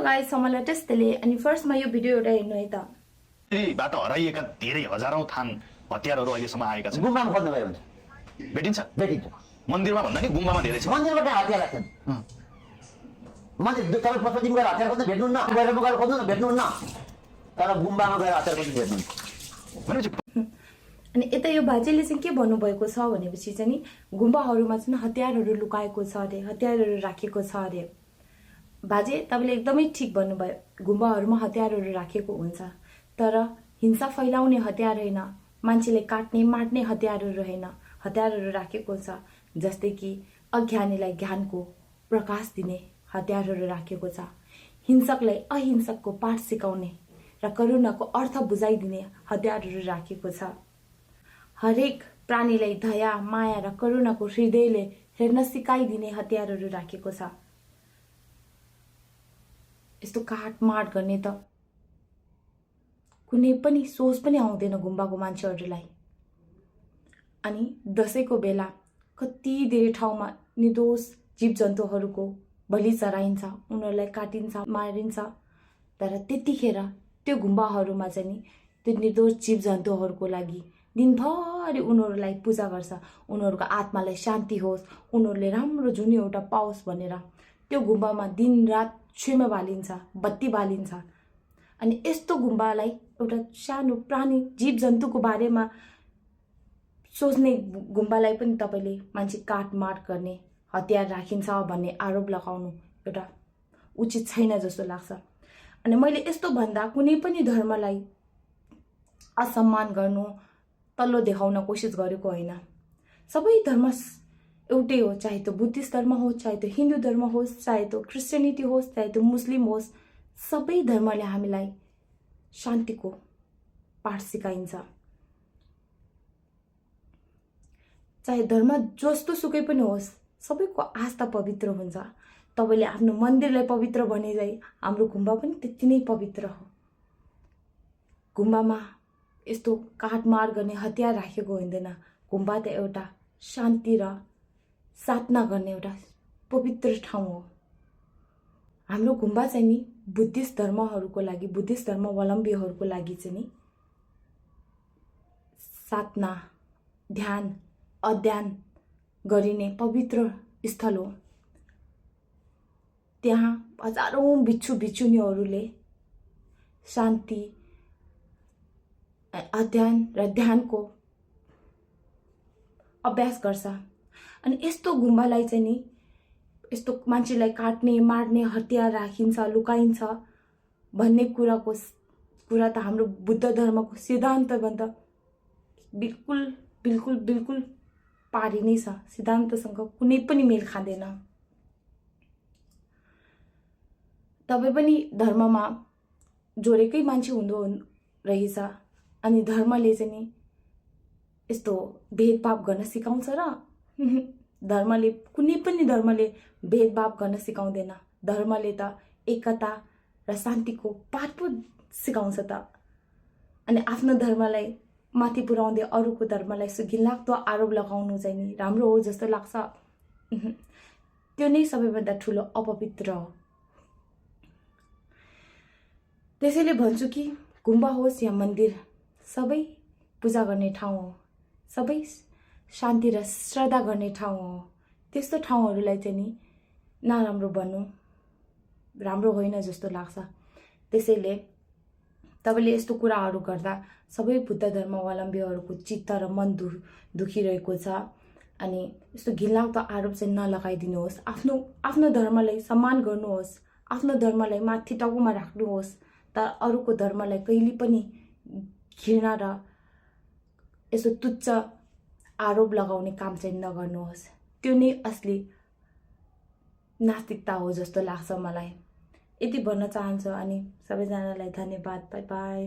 Guys, समलाई त्यस्तैले अनि फर्स्टमा यो भिडियो एउटा हेर्नु है त। बाट हराइएका धेरै हजारौं थान हतियारहरू अहिलेसम्म आएका छन्। गुम्बामा खोज्नु भयो भने भेटिन्छ भेटिन्छ। मन्दिरमा भन्दा नि गुम्बामा धेरै छ। मन्दिरबाट हतियार राख्छन्। मन्दिर तपाईँ पशुदिन गएर हतियार खोज्नु भेट्नुहुन्न, गएर खोज्नु न भेट्नुहुन्न, तर गुम्बामा गएर हतियार खोज्नु भेट्नुहुन्छ। अनि यता यो बाजेले चाहिँ के भन्नुभएको छ भनेपछि चाहिँ नि गुम्बाहरूमा चाहिँ हतियारहरू लुकाएको छ अरे, हतियारहरू राखेको छ अरे। बाजे तपाईँले एकदमै ठिक भन्नुभयो, गुम्बाहरूमा हतियारहरू राखेको हुन्छ, तर हिंसा फैलाउने हतियार होइन, मान्छेले काट्ने मार्ने हतियारहरू होइन, हतियारहरू राखेको छ। जस्तै कि अज्ञानीलाई ज्ञानको प्रकाश दिने हतियारहरू राखेको छ, हिंसकलाई अहिंसकको पाठ सिकाउने र करुणाको अर्थ बुझाइदिने हतियारहरू राखेको छ। हरेक प्राणीलाई दया माया र करुणाको हृदयले हेर्न सिकाइदिने हतियारहरू राखेको छ। यस्तो काटमाट गर्ने त कुनै पनि सोच पनि आउँदैन गुम्बाको मान्छेहरूलाई। अनि दसैँको बेला कति धेरै ठाउँमा निर्दोष जीव जन्तुहरूको बलि चढाइन्छ, उनीहरूलाई काटिन्छ, मारिन्छ, तर त्यतिखेर त्यो गुम्बाहरूमा चाहिँ नि त्यो निर्दोष जीव जन्तुहरूको लागि दिनभरि उनीहरूलाई पूजा गर्छ, उनीहरूको आत्मालाई शान्ति होस्, उनीहरूले राम्रो जुन एउटा पाओस् भनेर त्यो गुम्बामा दिनरात छेउमा बालिन्छ, बत्ती बालिन्छ। अनि यस्तो गुम्बालाई एउटा सानो प्राणी जीव जन्तुको बारेमा सोच्ने गुम्बालाई पनि तपाईँले मान्छे काटमाट गर्ने हतियार राखिन्छ भन्ने आरोप लगाउनु एउटा उचित छैन जस्तो लाग्छ। अनि मैले यस्तो भन्दा कुनै पनि धर्मलाई असम्मान गर्नु, तल्लो देखाउन कोसिस गरेको होइन। सबै धर्म एउटै हो, चाहे त्यो बुद्धिस्ट धर्म होस्, चाहे त्यो हिन्दू धर्म होस्, चाहे त्यो क्रिस्चियनिटी होस्, चाहे त्यो मुस्लिम होस्, सबै धर्मले हामीलाई शान्तिको पाठ सिकाइन्छ। चाहे धर्म जस्तो सुकै पनि होस्, सबैको आस्था पवित्र हुन्छ। तपाईँले आफ्नो मन्दिरलाई पवित्र भने चाहिँ हाम्रो गुम्बा पनि त्यति नै पवित्र हो। गुम्बामा यस्तो काटमार गर्ने हतियार राखेको हुँदैन। गुम्बा त एउटा शान्ति र साधना गर्ने एउटा पवित्र ठाउँ हो। हाम्रो गुम्बा चाहिँ नि बुद्धिस्ट धर्महरूको लागि, बुद्धिस्ट धर्मावलम्बीहरूको लागि चाहिँ नि साधना, ध्यान, अध्ययन गरिने पवित्र स्थल हो। त्यहाँ हजारौं भिक्षु भिक्षुनीहरूले शान्ति, अध्ययन र ध्यानको अभ्यास गर्छ। अनि यस्तो गुम्बालाई चाहिँ नि यस्तो मान्छेलाई काट्ने मार्ने हतियार राखिन्छ, लुकाइन्छ भन्ने कुरा त हाम्रो बुद्ध धर्मको सिद्धान्तभन्दा बिल्कुल बिल्कुल बिल्कुल पारी नै छ। सिद्धान्तसँग कुनै पनि मेल खाँदैन। तपाईँ पनि धर्ममा जोडेकै मान्छे हुँदो रहेछ, अनि धर्मले चाहिँ नि यस्तो भेदभाव गर्न सिकाउँछ र धर्मले कुनै पनि धर्मले भेदभाव गर्न सिकाउँदैन। धर्मले त एकता र शान्तिको पाठ पो सिकाउँछ त। अनि आफ्नो धर्मलाई माथि पुर्याउँदै अरूको धर्मलाई घिनलाग्दो आरोप लगाउनु चाहिँ नि राम्रो हो जस्तो लाग्छ। त्यो नै सबैभन्दा ठुलो अपवित्र हो। त्यसैले भन्छु कि गुम्बा होस् या मन्दिर, सबै पूजा गर्ने ठाउँ हो, सबै शान्ति र श्रद्धा गर्ने ठाउँ हो। त्यस्तो ठाउँहरूलाई चाहिँ नि नराम्रो भन्नु राम्रो होइन जस्तो लाग्छ। त्यसैले तपाईँले यस्तो कुराहरू गर्दा सबै बुद्ध धर्मावलम्बीहरूको चित्त र मन दुखिरहेको छ। अनि यस्तो घिनलाग्दो आरोप चाहिँ नलगाइदिनुहोस्। आफ्नो धर्मलाई सम्मान गर्नुहोस्, आफ्नो धर्मलाई माथि टाउकोमा राख्नुहोस्, तर अरूको धर्मलाई कहिले पनि घृणा र यस्तो तुच्छ आरोप लगाउने काम चाहिँ नगर्नुहोस्। त्यो नै असली नास्तिकता हो जस्तो लाग्छ मलाई। यति भन्न चाहन्छु। अनि सबैजनालाई धन्यवाद। By by.